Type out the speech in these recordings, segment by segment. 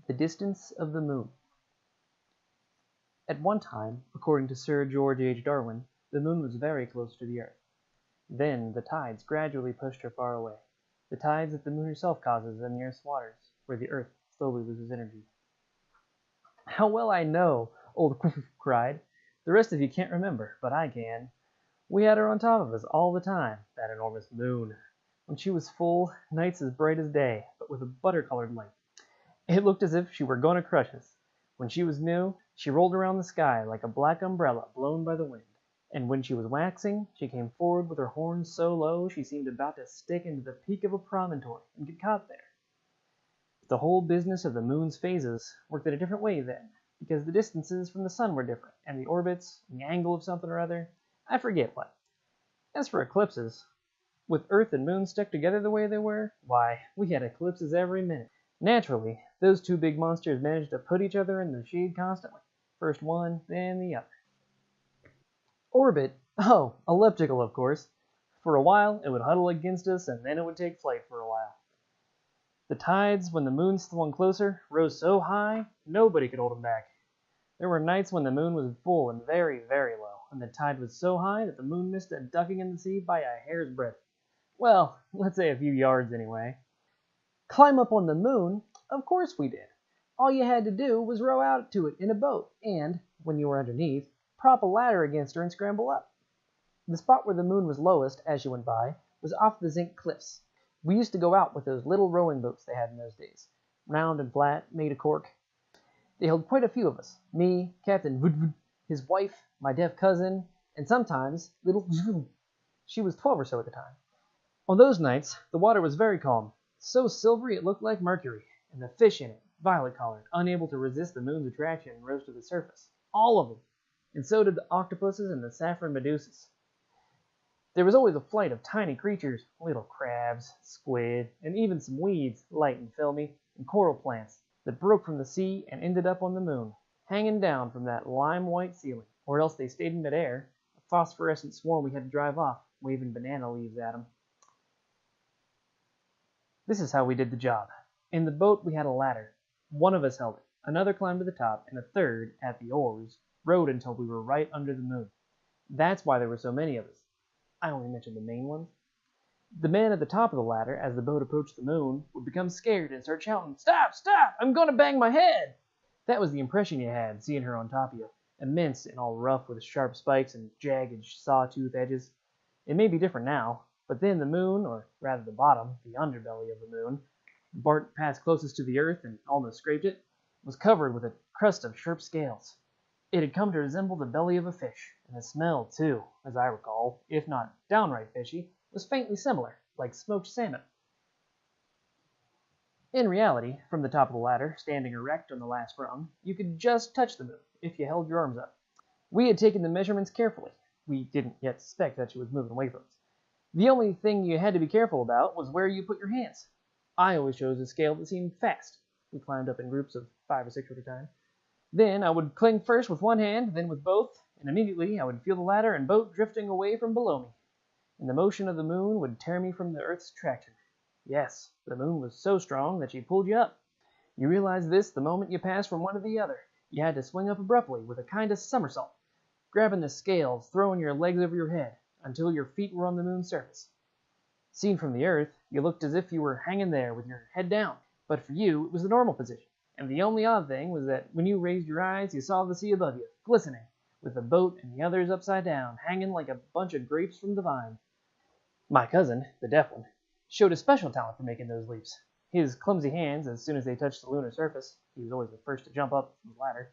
The distance of the moon. At one time, according to Sir George H. Darwin, the moon was very close to the earth. Then the tides gradually pushed her far away, the tides that the moon herself causes in the earth's waters, where the earth slowly loses energy. How well I know, old Qfwfq cried. The rest of you can't remember, but I can. We had her on top of us all the time, that enormous moon. When she was full, nights as bright as day, but with a butter-colored light. It looked as if she were going to crush us. When she was new, she rolled around the sky like a black umbrella blown by the wind. And when she was waxing, she came forward with her horns so low she seemed about to stick into the peak of a promontory and get caught there. The whole business of the moon's phases worked in a different way then, because the distances from the sun were different, and the orbits, and the angle of something or other, I forget what. As for eclipses, with Earth and Moon stuck together the way they were, why, we had eclipses every minute. Naturally, those two big monsters managed to put each other in the shade constantly. First one, then the other. Orbit? Oh, elliptical, of course. For a while, it would huddle against us, and then it would take flight for a while. The tides, when the moon swung closer, rose so high, nobody could hold them back. There were nights when the moon was full and very, very low, and the tide was so high that the moon missed a ducking in the sea by a hair's breadth. Well, let's say a few yards anyway. Climb up on the moon? Of course we did. All you had to do was row out to it in a boat, and, when you were underneath, prop a ladder against her and scramble up. The spot where the moon was lowest, as you went by, was off the zinc cliffs. We used to go out with those little rowing boats they had in those days, round and flat, made of cork. They held quite a few of us, me, Captain Vhd Vhd, his wife, my deaf cousin, and sometimes little Xlthlx. She was 12 or so at the time. On those nights, the water was very calm, so silvery it looked like mercury, and the fish in it, violet-colored, unable to resist the moon's attraction, rose to the surface. All of them. And so did the octopuses and the saffron medusas. There was always a flight of tiny creatures, little crabs, squid, and even some weeds, light and filmy, and coral plants, that broke from the sea and ended up on the moon, hanging down from that lime-white ceiling, or else they stayed in midair, a phosphorescent swarm we had to drive off, waving banana leaves at them. This is how we did the job. In the boat we had a ladder. One of us held it, another climbed to the top, and a third, at the oars, rowed until we were right under the moon. That's why there were so many of us. I only mentioned the main ones. The man at the top of the ladder, as the boat approached the moon, would become scared and start shouting, "Stop! Stop! I'm going to bang my head!" That was the impression you had, seeing her on top of you, immense and all rough with sharp spikes and jagged sawtooth edges. It may be different now, but then the moon, or rather the bottom, the underbelly of the moon, Bart passed closest to the earth and almost scraped it, was covered with a crust of sharp scales. It had come to resemble the belly of a fish, and the smell, too, as I recall, if not downright fishy, was faintly similar, like smoked salmon. In reality, from the top of the ladder, standing erect on the last rung, you could just touch the moon, if you held your arms up. We had taken the measurements carefully. We didn't yet suspect that she was moving away from us. The only thing you had to be careful about was where you put your hands. I always chose a scale that seemed fast. We climbed up in groups of 5 or 6 at a time. Then I would cling first with one hand, then with both, and immediately I would feel the ladder and boat drifting away from below me. And the motion of the moon would tear me from the earth's attraction. Yes, the moon was so strong that she pulled you up. You realized this the moment you passed from one to the other. You had to swing up abruptly with a kind of somersault, grabbing the scales, throwing your legs over your head, until your feet were on the moon's surface. Seen from the earth, you looked as if you were hanging there with your head down, but for you it was the normal position. And the only odd thing was that when you raised your eyes, you saw the sea above you, glistening, with the boat and the others upside down, hanging like a bunch of grapes from the vine. My cousin, the deaf one, showed a special talent for making those leaps. His clumsy hands, as soon as they touched the lunar surface, he was always the first to jump up from the ladder,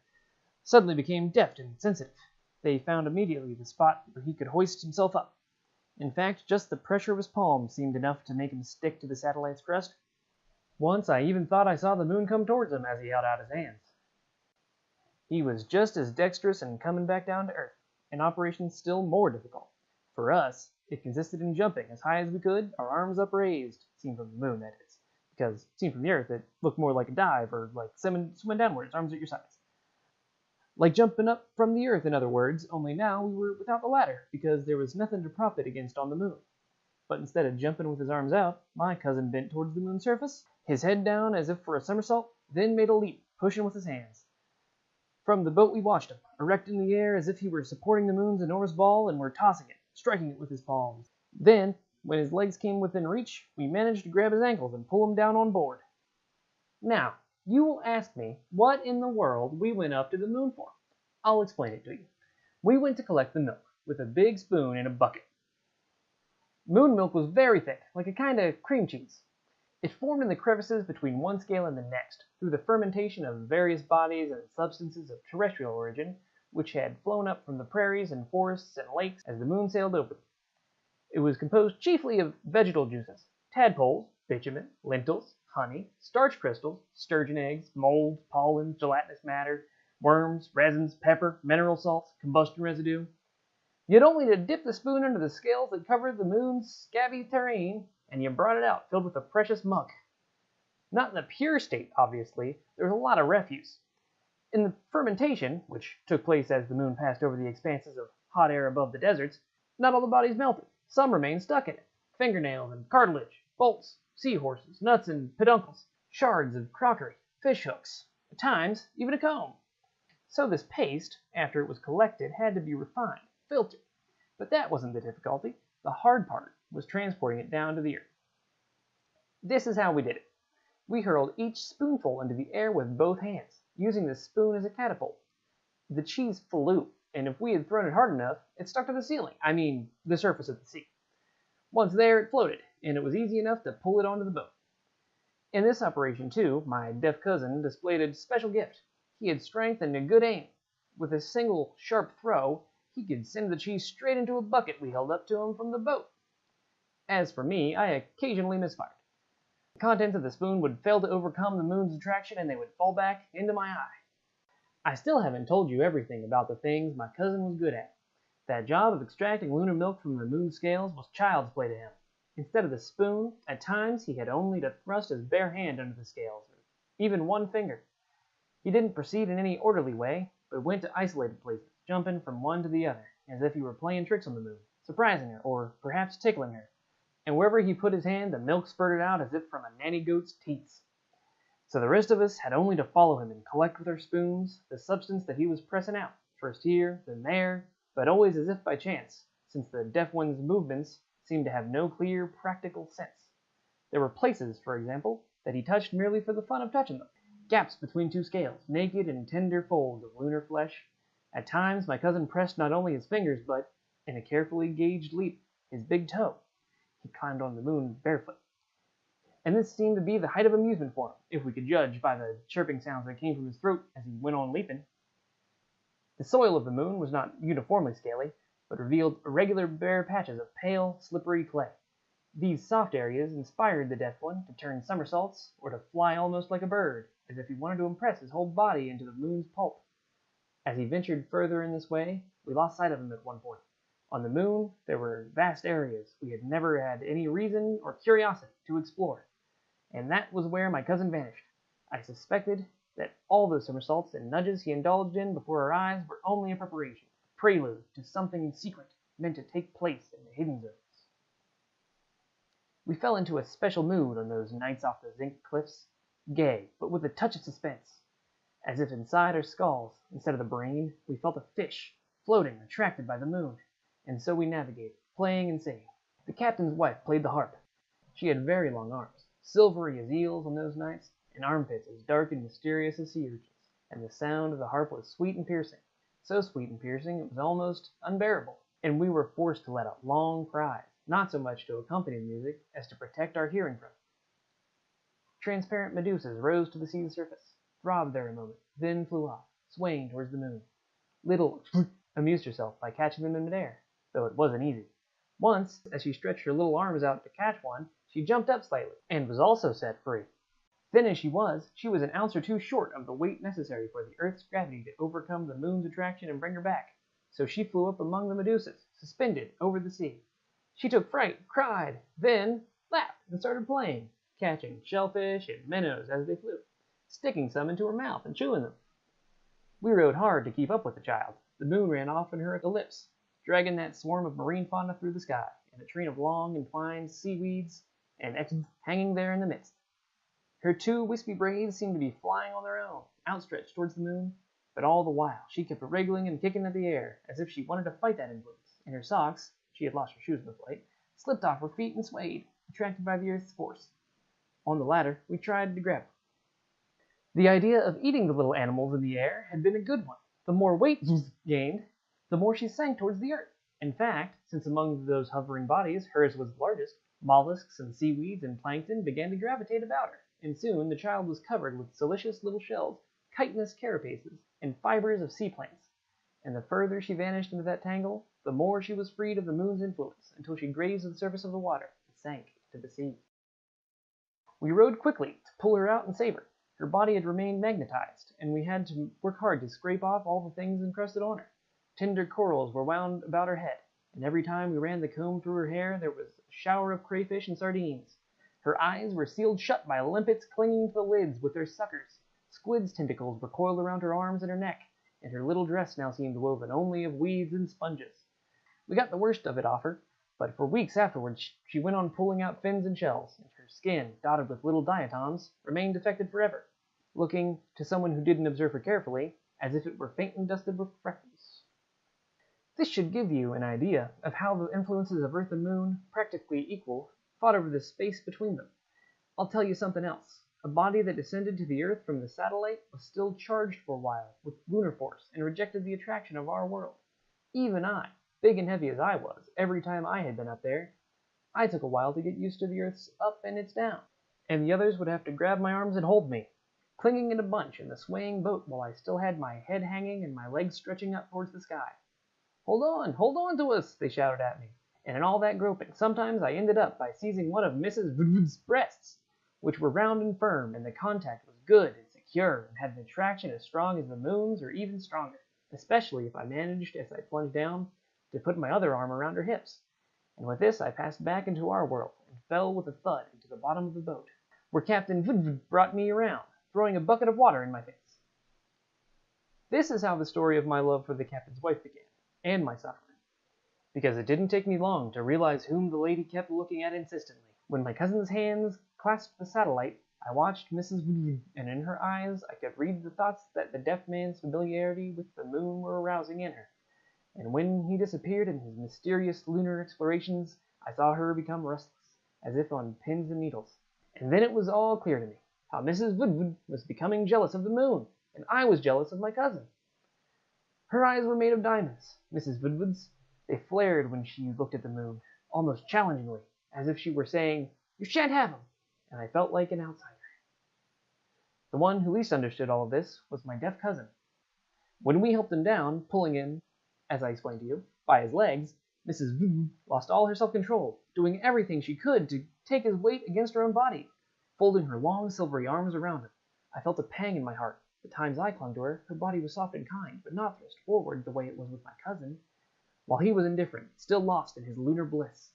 suddenly became deft and sensitive. They found immediately the spot where he could hoist himself up. In fact, just the pressure of his palm seemed enough to make him stick to the satellite's crust. Once I even thought I saw the moon come towards him as he held out his hands. He was just as dexterous in coming back down to earth, an operation still more difficult. For us, it consisted in jumping as high as we could, our arms upraised, seen from the moon, that is, because seen from the earth it looked more like a dive, or like swimming downwards, arms at your sides. Like jumping up from the earth, in other words, only now we were without the ladder, because there was nothing to prop it against on the moon. But instead of jumping with his arms out, my cousin bent towards the moon's surface, his head down as if for a somersault, then made a leap, pushing with his hands. From the boat we watched him, erect in the air as if he were supporting the moon's enormous ball and were tossing it, striking it with his palms. Then, when his legs came within reach, we managed to grab his ankles and pull him down on board. Now, you will ask me what in the world we went up to the moon for. I'll explain it to you. We went to collect the milk, with a big spoon and a bucket. Moon milk was very thick, like a kind of cream cheese. It formed in the crevices between one scale and the next, through the fermentation of various bodies and substances of terrestrial origin, which had flown up from the prairies and forests and lakes as the moon sailed over them. It was composed chiefly of vegetal juices, tadpoles, bitumen, lentils, honey, starch crystals, sturgeon eggs, mold, pollen, gelatinous matter, worms, resins, pepper, mineral salts, combustion residue. You had only to dip the spoon into the scales that covered the moon's scabby terrain, and you brought it out filled with the precious muck. Not in the pure state, obviously. There was a lot of refuse. In the fermentation, which took place as the moon passed over the expanses of hot air above the deserts, not all the bodies melted. Some remained stuck in it. Fingernails and cartilage, bolts, seahorses, nuts and peduncles, shards of crockery, fish hooks, at times even a comb. So this paste, after it was collected, had to be refined, filtered. But that wasn't the difficulty. The hard part was transporting it down to the earth. This is how we did it. We hurled each spoonful into the air with both hands, using the spoon as a catapult. The cheese flew, and if we had thrown it hard enough, it stuck to the ceiling, I mean the surface of the sea. Once there, it floated, and it was easy enough to pull it onto the boat. In this operation, too, my deaf cousin displayed a special gift. He had strength and a good aim. With a single sharp throw, he could send the cheese straight into a bucket we held up to him from the boat. As for me, I occasionally misfired. The contents of the spoon would fail to overcome the moon's attraction, and they would fall back into my eye. I still haven't told you everything about the things my cousin was good at. That job of extracting lunar milk from the moon's scales was child's play to him. Instead of the spoon, at times he had only to thrust his bare hand under the scales, or even one finger. He didn't proceed in any orderly way, but went to isolated places, jumping from one to the other, as if he were playing tricks on the moon, surprising her, or perhaps tickling her. And wherever he put his hand, the milk spurted out as if from a nanny goat's teats. So the rest of us had only to follow him and collect with our spoons the substance that he was pressing out, first here, then there, but always as if by chance, since the deaf one's movements seemed to have no clear, practical sense. There were places, for example, that he touched merely for the fun of touching them, gaps between two scales, naked and tender folds of lunar flesh. At times my cousin pressed not only his fingers, but, in a carefully gauged leap, his big toe. He climbed on the moon barefoot. And this seemed to be the height of amusement for him, if we could judge by the chirping sounds that came from his throat as he went on leaping. The soil of the moon was not uniformly scaly, but revealed irregular bare patches of pale, slippery clay. These soft areas inspired the deaf one to turn somersaults, or to fly almost like a bird, as if he wanted to impress his whole body into the moon's pulp. As he ventured further in this way, we lost sight of him at one point. On the moon, there were vast areas we had never had any reason or curiosity to explore, and that was where my cousin vanished. I suspected that all those somersaults and nudges he indulged in before our eyes were only a preparation, a prelude to something secret meant to take place in the hidden zones. We fell into a special mood on those nights off the zinc cliffs, gay, but with a touch of suspense, as if inside our skulls, instead of the brain, we felt a fish floating, attracted by the moon. And so we navigated, playing and singing. The captain's wife played the harp. She had very long arms, silvery as eels on those nights, and armpits as dark and mysterious as sea urchins. And the sound of the harp was sweet and piercing, so sweet and piercing it was almost unbearable, and we were forced to let out long cries, not so much to accompany the music as to protect our hearing from it. Transparent medusas rose to the sea's surface, throbbed there a moment, then flew off, swaying towards the moon. Little amused herself by catching them in midair, though it wasn't easy. Once, as she stretched her little arms out to catch one, she jumped up slightly, and was also set free. Thin as she was an ounce or two short of the weight necessary for the Earth's gravity to overcome the moon's attraction and bring her back, so she flew up among the medusas, suspended over the sea. She took fright, cried, then laughed and started playing, catching shellfish and minnows as they flew, sticking some into her mouth and chewing them. We rowed hard to keep up with the child. The moon ran off in her ellipse, dragging that swarm of marine fauna through the sky, and a train of long, entwined seaweeds and hanging there in the midst. Her 2 wispy braids seemed to be flying on their own, outstretched towards the moon, but all the while she kept wriggling and kicking at the air, as if she wanted to fight that influence, and her socks, she had lost her shoes in the flight, slipped off her feet and swayed, attracted by the Earth's force. On the ladder, we tried to grab her. The idea of eating the little animals in the air had been a good one. The more weight gained, the more she sank towards the Earth. In fact, since among those hovering bodies hers was the largest, mollusks and seaweeds and plankton began to gravitate about her, and soon the child was covered with silicious little shells, chitinous carapaces, and fibers of sea plants. And the further she vanished into that tangle, the more she was freed of the moon's influence, until she grazed the surface of the water and sank into the sea. We rowed quickly to pull her out and save her. Her body had remained magnetized, and we had to work hard to scrape off all the things encrusted on her. Tender corals were wound about her head, and every time we ran the comb through her hair there was a shower of crayfish and sardines. Her eyes were sealed shut by limpets clinging to the lids with their suckers. Squid's tentacles were coiled around her arms and her neck, and her little dress now seemed woven only of weeds and sponges. We got the worst of it off her, but for weeks afterwards she went on pulling out fins and shells, and her skin, dotted with little diatoms, remained affected forever, looking, to someone who didn't observe her carefully, as if it were faintly dusted with freckles. This should give you an idea of how the influences of Earth and Moon, practically equal, fought over the space between them. I'll tell you something else. A body that descended to the Earth from the satellite was still charged for a while with lunar force and rejected the attraction of our world. Even I, big and heavy as I was, every time I had been up there, I took a while to get used to the Earth's up and its down, and the others would have to grab my arms and hold me, clinging in a bunch in the swaying boat while I still had my head hanging and my legs stretching up towards the sky. Hold on to us, they shouted at me, and in all that groping, sometimes I ended up by seizing one of Mrs. Vhd's breasts, which were round and firm, and the contact was good and secure, and had an attraction as strong as the moon's or even stronger, especially if I managed, as I plunged down, to put my other arm around her hips. And with this I passed back into our world, and fell with a thud into the bottom of the boat, where Captain Vhd brought me around, throwing a bucket of water in my face. This is how the story of my love for the captain's wife began, and my suffering, because it didn't take me long to realize whom the lady kept looking at insistently. When my cousin's hands clasped the satellite, I watched Mrs. Vhd, and in her eyes I could read the thoughts that the deaf man's familiarity with the moon were arousing in her. And when he disappeared in his mysterious lunar explorations, I saw her become restless, as if on pins and needles. And then it was all clear to me, how Mrs. Vhd was becoming jealous of the moon, and I was jealous of my cousin. Her eyes were made of diamonds, Mrs. Vhd's. They flared when she looked at the moon, almost challengingly, as if she were saying, "You shan't have him," and I felt like an outsider. The one who least understood all of this was my deaf cousin. When we helped him down, pulling him, as I explained to you, by his legs, Mrs. Vhd lost all her self-control, doing everything she could to take his weight against her own body, folding her long silvery arms around him. I felt a pang in my heart. The times I clung to her, her body was soft and kind, but not thrust forward the way it was with my cousin, while he was indifferent, still lost in his lunar bliss.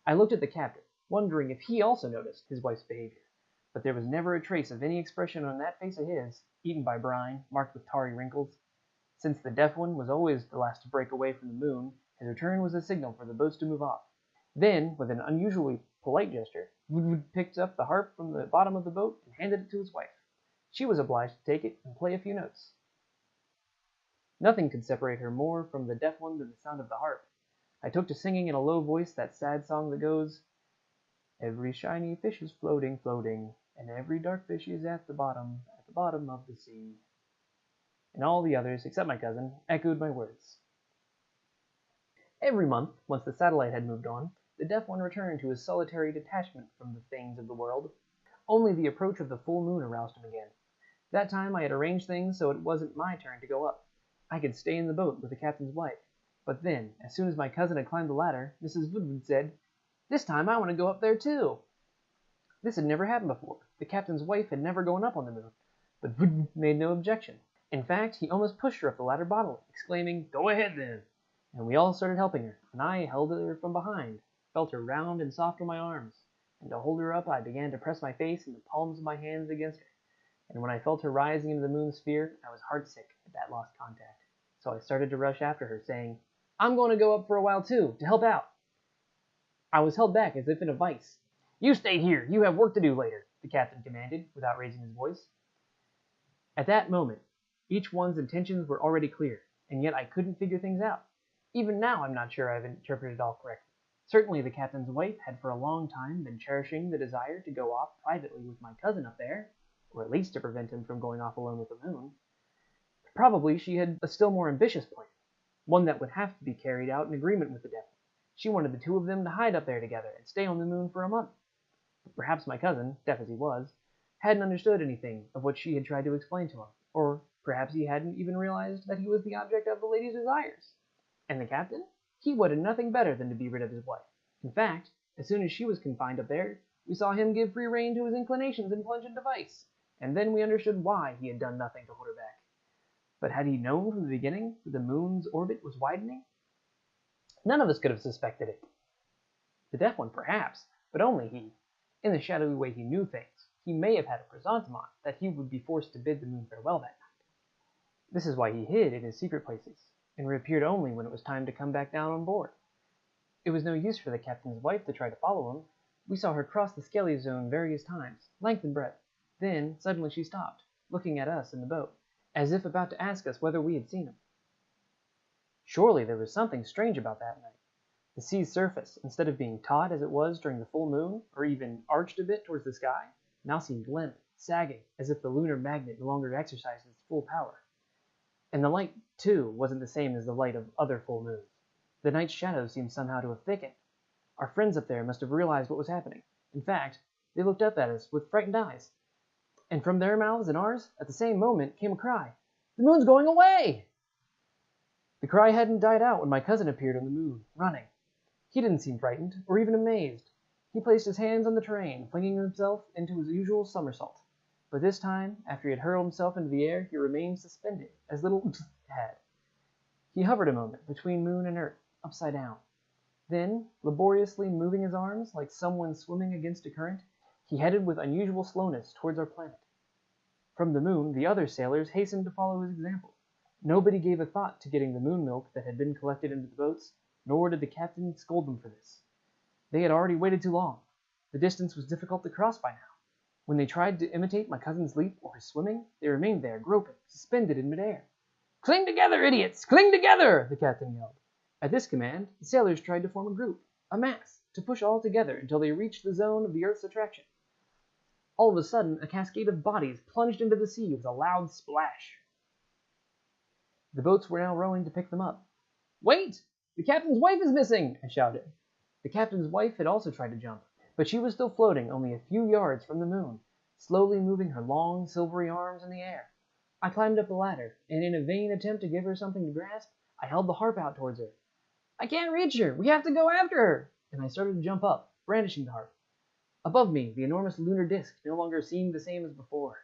I looked at the captain, wondering if he also noticed his wife's behavior, but there was never a trace of any expression on that face of his, eaten by brine, marked with tarry wrinkles. Since the deaf one was always the last to break away from the moon, his return was a signal for the boats to move off. Then, with an unusually polite gesture, Vhd picked up the harp from the bottom of the boat and handed it to his wife. She was obliged to take it and play a few notes. Nothing could separate her more from the deaf one than the sound of the harp. I took to singing in a low voice that sad song that goes, "Every shiny fish is floating, floating, and every dark fish is at the bottom of the sea." And all the others, except my cousin, echoed my words. Every month, once the satellite had moved on, the deaf one returned to his solitary detachment from the things of the world. Only the approach of the full moon aroused him again. That time I had arranged things so it wasn't my turn to go up. I could stay in the boat with the captain's wife. But then, as soon as my cousin had climbed the ladder, Mrs. Vhd said, "This time I want to go up there too." This had never happened before. The captain's wife had never gone up on the moon, but Vhd made no objection. In fact, he almost pushed her up the ladder bodily, exclaiming, "Go ahead then!" And we all started helping her, and I held her from behind, felt her round and soft on my arms, and to hold her up I began to press my face and the palms of my hands against her. And when I felt her rising into the moon's sphere, I was heartsick at that lost contact. So I started to rush after her, saying, "I'm going to go up for a while too, to help out." I was held back as if in a vice. "You stay here, you have work to do later." the captain commanded, without raising his voice. At that moment, each one's intentions were already clear, and yet I couldn't figure things out. Even now I'm not sure I've interpreted it all correctly. Certainly the captain's wife had for a long time been cherishing the desire to go off privately with my cousin up there, or at least to prevent him from going off alone with the moon. Probably she had a still more ambitious plan, one that would have to be carried out in agreement with the devil. She wanted the two of them to hide up there together and stay on the moon for a month. But perhaps my cousin, deaf as he was, hadn't understood anything of what she had tried to explain to him, or perhaps he hadn't even realized that he was the object of the lady's desires. And the captain? He wanted nothing better than to be rid of his wife. In fact, as soon as she was confined up there, we saw him give free rein to his inclinations and plunge into vice, and then we understood why he had done nothing to hold her back. But had he known from the beginning that the moon's orbit was widening? None of us could have suspected it. The deaf one, perhaps, but only he. In the shadowy way he knew things, he may have had a presentiment that he would be forced to bid the moon farewell that night. This is why he hid in his secret places, and reappeared only when it was time to come back down on board. It was no use for the captain's wife to try to follow him. We saw her cross the scaly zone various times, length and breadth. Then, suddenly she stopped, looking at us in the boat, as if about to ask us whether we had seen him. Surely there was something strange about that night. The sea's surface, instead of being taut as it was during the full moon, or even arched a bit towards the sky, now seemed limp, sagging, as if the lunar magnet no longer exercised its full power. And the light, too, wasn't the same as the light of other full moons. The night's shadows seemed somehow to have thickened. Our friends up there must have realized what was happening. In fact, they looked up at us with frightened eyes. And from their mouths and ours, at the same moment, came a cry. "The moon's going away!" The cry hadn't died out when my cousin appeared on the moon, running. He didn't seem frightened, or even amazed. He placed his hands on the terrain, flinging himself into his usual somersault. But this time, after he had hurled himself into the air, he remained suspended, as little had. He hovered a moment between moon and earth, upside down. Then, laboriously moving his arms, like someone swimming against a current, he headed with unusual slowness towards our planet. From the moon, the other sailors hastened to follow his example. Nobody gave a thought to getting the moon milk that had been collected into the boats, nor did the captain scold them for this. They had already waited too long. The distance was difficult to cross by now. When they tried to imitate my cousin's leap or his swimming, they remained there, groping, suspended in midair. "Cling together, idiots! Cling together!" the captain yelled. At this command, the sailors tried to form a group, a mass, to push all together until they reached the zone of the Earth's attraction. All of a sudden, a cascade of bodies plunged into the sea with a loud splash. The boats were now rowing to pick them up. "Wait! The captain's wife is missing!" I shouted. The captain's wife had also tried to jump, but she was still floating only a few yards from the moon, slowly moving her long, silvery arms in the air. I climbed up the ladder, and in a vain attempt to give her something to grasp, I held the harp out towards her. "I can't reach her! We have to go after her!" And I started to jump up, brandishing the harp. Above me, the enormous lunar disk no longer seemed the same as before.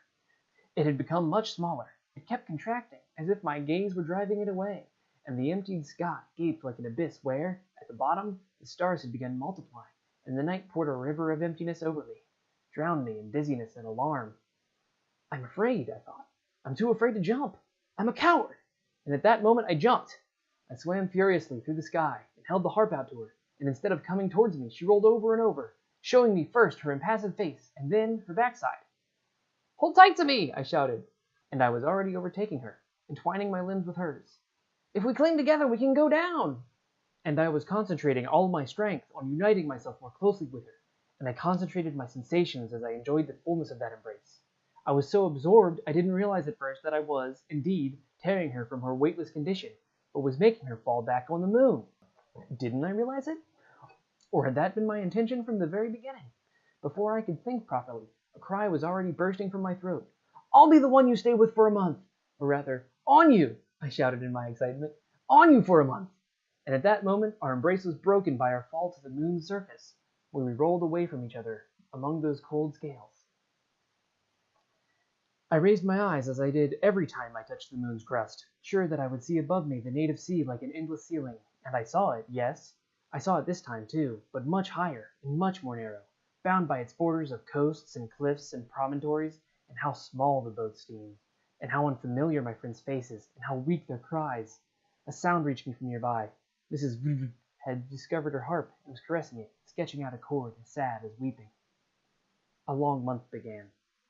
It had become much smaller. It kept contracting, as if my gaze were driving it away, and the emptied sky gaped like an abyss where, at the bottom, the stars had begun multiplying, and the night poured a river of emptiness over me, drowned me in dizziness and alarm. "I'm afraid," I thought. "I'm too afraid to jump. I'm a coward." And at that moment I jumped. I swam furiously through the sky and held the harp out to her, and instead of coming towards me, she rolled over and over, showing me first her impassive face, and then her backside. "Hold tight to me!" I shouted, and I was already overtaking her, entwining my limbs with hers. "If we cling together, we can go down!" And I was concentrating all my strength on uniting myself more closely with her, and I concentrated my sensations as I enjoyed the fullness of that embrace. I was so absorbed I didn't realize at first that I was, indeed, tearing her from her weightless condition, but was making her fall back on the moon. Didn't I realize it? Or had that been my intention from the very beginning? Before I could think properly, a cry was already bursting from my throat. "I'll be the one you stay with for a month!" Or rather, "On you!" I shouted in my excitement. "On you for a month!" And at that moment, our embrace was broken by our fall to the moon's surface, where we rolled away from each other among those cold scales. I raised my eyes as I did every time I touched the moon's crust, sure that I would see above me the native sea like an endless ceiling, and I saw it, yes. I saw it this time too, but much higher and much more narrow, bound by its borders of coasts and cliffs and promontories, and how small the boats seemed, and how unfamiliar my friends' faces, and how weak their cries. A sound reached me from nearby. Mrs. Vhd had discovered her harp and was caressing it, sketching out a chord as sad as weeping. A long month began.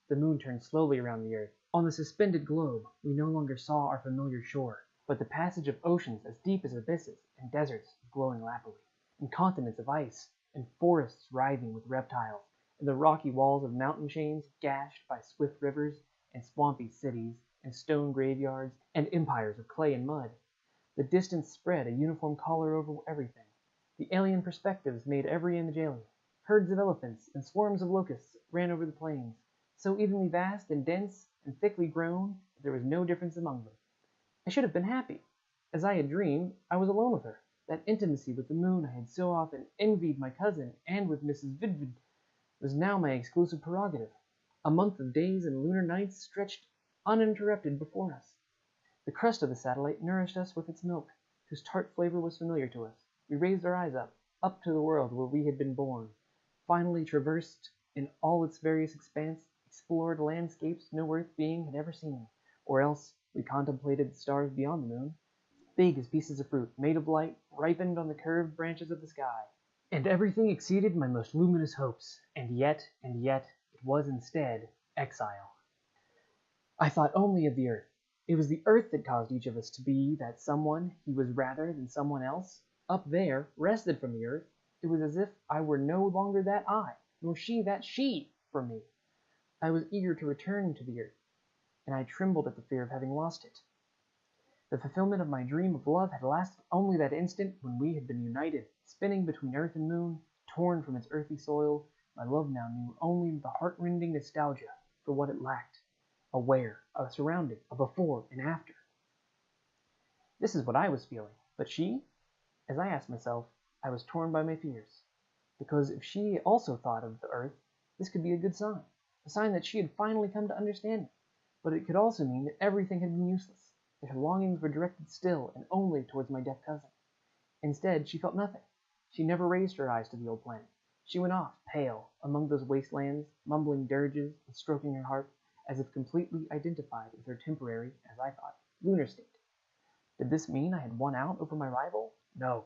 The moon turned slowly around the earth. On the suspended globe, we no longer saw our familiar shore, but the passage of oceans as deep as abysses, and deserts of glowing lapilli, and continents of ice, and forests writhing with reptiles, and the rocky walls of mountain chains gashed by swift rivers, and swampy cities, and stone graveyards, and empires of clay and mud. The distance spread a uniform color over everything. The alien perspectives made every image alien. Herds of elephants and swarms of locusts ran over the plains, so evenly vast and dense and thickly grown that there was no difference among them. I should have been happy. As I had dreamed, I was alone with her. That intimacy with the moon I had so often envied my cousin and with Mrs. Vhd was now my exclusive prerogative. A month of days and lunar nights stretched uninterrupted before us. The crust of the satellite nourished us with its milk, whose tart flavor was familiar to us. We raised our eyes up to the world where we had been born, finally traversed in all its various expanse, explored landscapes no earth being had ever seen, or else we contemplated the stars beyond the moon, big as pieces of fruit, made of light, ripened on the curved branches of the sky. And everything exceeded my most luminous hopes, and yet, it was instead exile. I thought only of the earth. It was the earth that caused each of us to be that someone he was rather than someone else. Up there, wrested from the earth, it was as if I were no longer that I, nor she that she, for me. I was eager to return to the earth, and I trembled at the fear of having lost it. The fulfillment of my dream of love had lasted only that instant when we had been united, spinning between earth and moon, torn from its earthy soil. My love now knew only the heart-rending nostalgia for what it lacked, a where, a surrounding, a before and after. This is what I was feeling, but she? As I asked myself, I was torn by my fears, because if she also thought of the earth, this could be a good sign, a sign that she had finally come to understand me, but it could also mean that everything had been useless, that her longings were directed still and only towards my deaf cousin. Instead, she felt nothing. She never raised her eyes to the old planet. She went off, pale, among those wastelands, mumbling dirges and stroking her harp, as if completely identified with her temporary, as I thought, lunar state. Did this mean I had won out over my rival? No.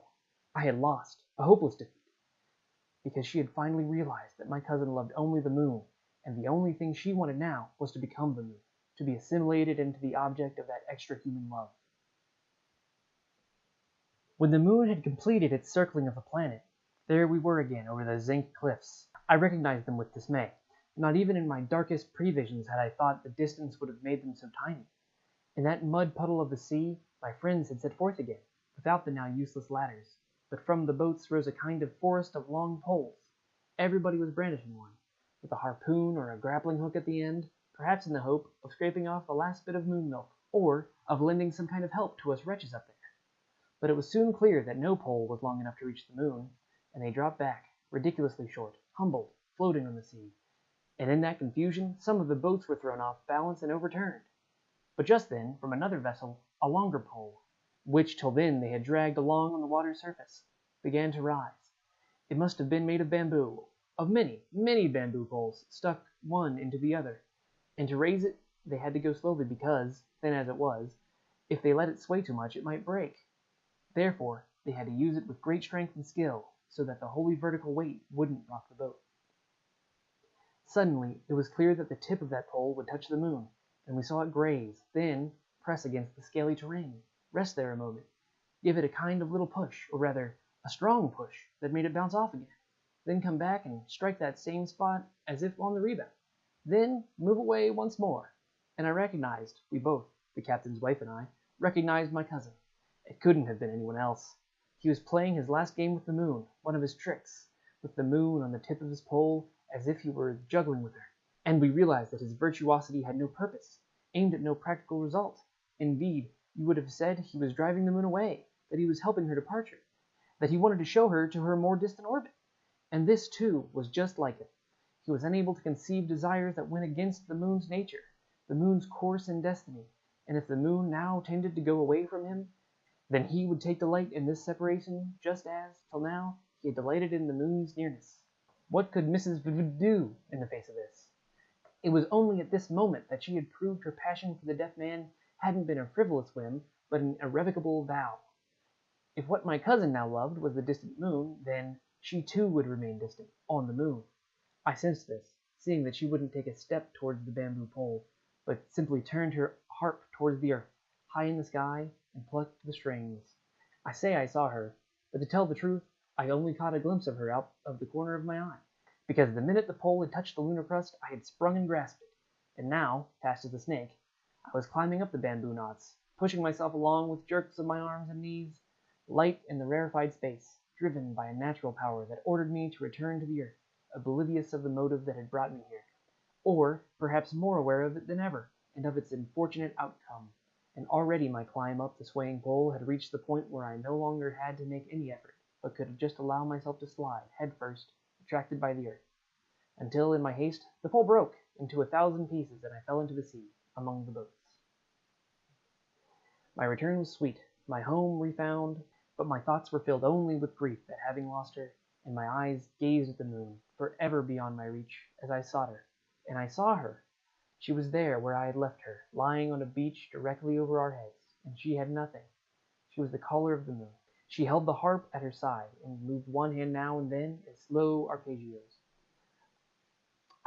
I had lost, a hopeless defeat, because she had finally realized that my cousin loved only the moon, and the only thing she wanted now was to become the moon, to be assimilated into the object of that extra-human love. When the moon had completed its circling of the planet, there we were again over the zinc cliffs. I recognized them with dismay. Not even in my darkest previsions had I thought the distance would have made them so tiny. In that mud puddle of the sea, my friends had set forth again, without the now useless ladders, but from the boats rose a kind of forest of long poles. Everybody was brandishing one, with a harpoon or a grappling hook at the end, perhaps in the hope of scraping off the last bit of moon milk, or of lending some kind of help to us wretches up there. But it was soon clear that no pole was long enough to reach the moon, and they dropped back, ridiculously short, humbled, floating on the sea. And in that confusion, some of the boats were thrown off balance and overturned. But just then, from another vessel, a longer pole, which till then they had dragged along on the water's surface, began to rise. It must have been made of bamboo, of many, many bamboo poles stuck one into the other, and to raise it they had to go slowly because, thin as it was, if they let it sway too much it might break. Therefore, they had to use it with great strength and skill, so that the wholly vertical weight wouldn't rock the boat. Suddenly, it was clear that the tip of that pole would touch the moon, and we saw it graze, then press against the scaly terrain, rest there a moment, give it a kind of little push, or rather, a strong push that made it bounce off again, then come back and strike that same spot as if on the rebound, then move away once more, and I recognized, we both, the captain's wife and I, recognized my cousin. It couldn't have been anyone else. He was playing his last game with the moon, one of his tricks, with the moon on the tip of his pole, as if he were juggling with her. And we realized that his virtuosity had no purpose, aimed at no practical result. Indeed, you would have said he was driving the moon away, that he was helping her departure, that he wanted to show her to her more distant orbit. And this, too, was just like him. He was unable to conceive desires that went against the moon's nature, the moon's course and destiny, and if the moon now tended to go away from him, then he would take delight in this separation, just as, till now, he had delighted in the moon's nearness. What could Mrs. Vhd do in the face of this? It was only at this moment that she had proved her passion for the deaf man hadn't been a frivolous whim, but an irrevocable vow. If what my cousin now loved was the distant moon, then she too would remain distant, on the moon. I sensed this, seeing that she wouldn't take a step towards the bamboo pole, but simply turned her harp towards the earth, high in the sky, and plucked the strings. I say I saw her, but to tell the truth, I only caught a glimpse of her out of the corner of my eye, because the minute the pole had touched the lunar crust, I had sprung and grasped it, and now, fast as a snake, I was climbing up the bamboo knots, pushing myself along with jerks of my arms and knees, light in the rarefied space, driven by a natural power that ordered me to return to the earth, oblivious of the motive that had brought me here, or perhaps more aware of it than ever, and of its unfortunate outcome. And already my climb up the swaying pole had reached the point where I no longer had to make any effort, but could just allow myself to slide, head first, attracted by the earth, until in my haste the pole broke into 1,000 pieces, and I fell into the sea, among the boats. My return was sweet, my home refound, but my thoughts were filled only with grief at having lost her, and my eyes gazed at the moon, forever beyond my reach, as I sought her. And I saw her. She was there where I had left her, lying on a beach directly over our heads, and she had nothing. She was the caller of the moon. She held the harp at her side, and moved one hand now and then in slow arpeggios.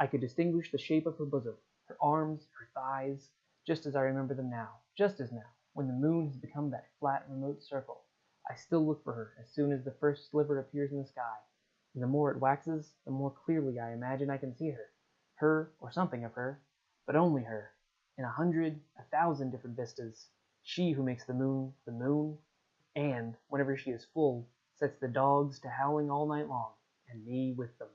I could distinguish the shape of her bosom, her arms, her thighs, just as I remember them now, just as now, when the moon has become that flat, remote circle. I still look for her as soon as the first sliver appears in the sky, and the more it waxes, the more clearly I imagine I can see her, or something of her, but only her, in 100, 1,000 different vistas, she who makes the moon, and, whenever she is full, sets the dogs to howling all night long, and me with them.